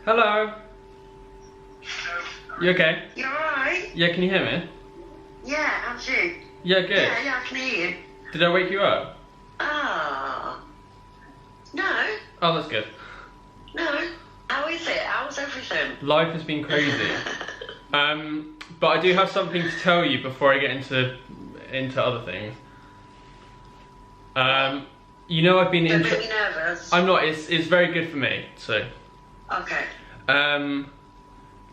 Hello. You okay? You alright? Yeah, can you hear me? Yeah, how's you? Yeah, good. Yeah, I can hear you. Did I wake you up? Ah. No. Oh, that's good. No. How is it? How's everything? Life has been crazy. But I do have something to tell you before I get into other things. You know, I've been Don't make me nervous. I'm not. It's very good for me. So. Okay.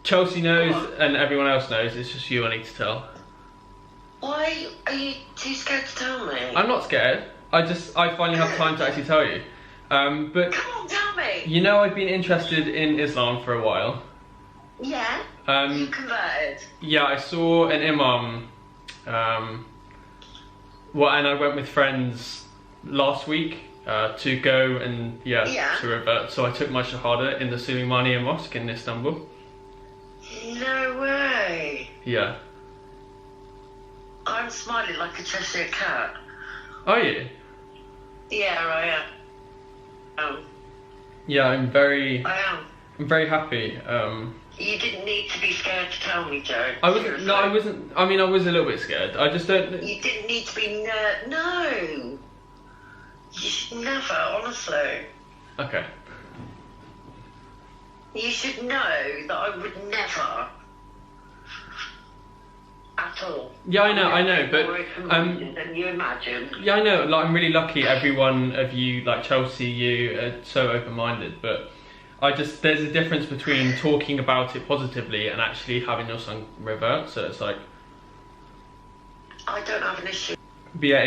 Chelsea knows, and everyone else knows. It's just you I need to tell. Why are you too scared to tell me? I'm not scared. I finally have time to actually tell you. But come on, tell me. you know, I've been interested in Islam for a while. Yeah. You converted. Yeah, I saw an imam. And I went with friends last week to go and to revert. So I took my shahada in the Süleymaniye Mosque in Istanbul. No way. Yeah. I'm smiling like a Cheshire cat. Are you? Yeah, I am. Yeah, I'm very happy. You didn't need to be scared to tell me, Joe. I wasn't. No, I wasn't. I mean, I was a little bit scared. I just don't. You didn't need to be no. You should never, honestly. Okay. You should know that I would never. At all. Yeah, I know, but than you imagine. Yeah, I know. Like, I'm really lucky. Every one of you, like Chelsea, you are so open-minded. But there's a difference between talking about it positively and actually having your son revert. So it's like, I don't have an issue. But yeah,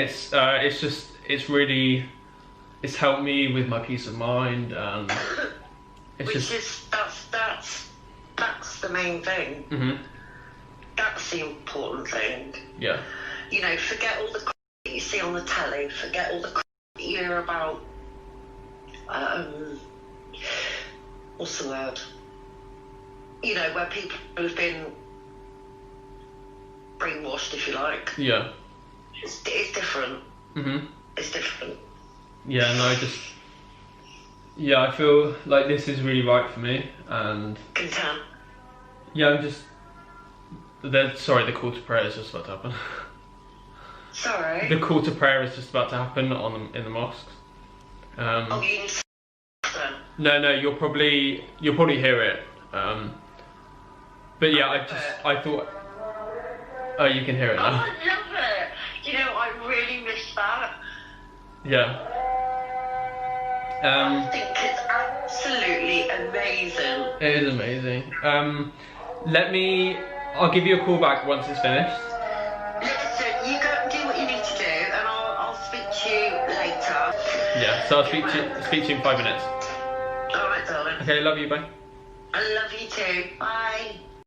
it's helped me with my peace of mind, and that's the main thing. Mm-hmm. That's the important thing. Yeah. You know, forget all the crap that you see on the telly. Forget all the crap that you hear about. What's the word? You know, where people have been brainwashed, if you like. Yeah. It's different. Mhm. It's different. Yeah, no, I feel like this is really right for me, and. Content. Yeah, I'm just. Sorry, the call to prayer is just about to happen. Sorry? The call to prayer is just about to happen in the mosques. Oh, you can see them? No, you'll probably hear it. But yeah, I thought. Oh, you can hear it now. Oh, I love it. You know, I really miss that. Yeah. I think it's absolutely amazing. It is amazing. I'll give you a call back once it's finished. Listen, you go and do what you need to do, and I'll speak to you later. Yeah, so I'll speak to you in 5 minutes. Alright, darling. Okay, love you, bye. I love you too. Bye.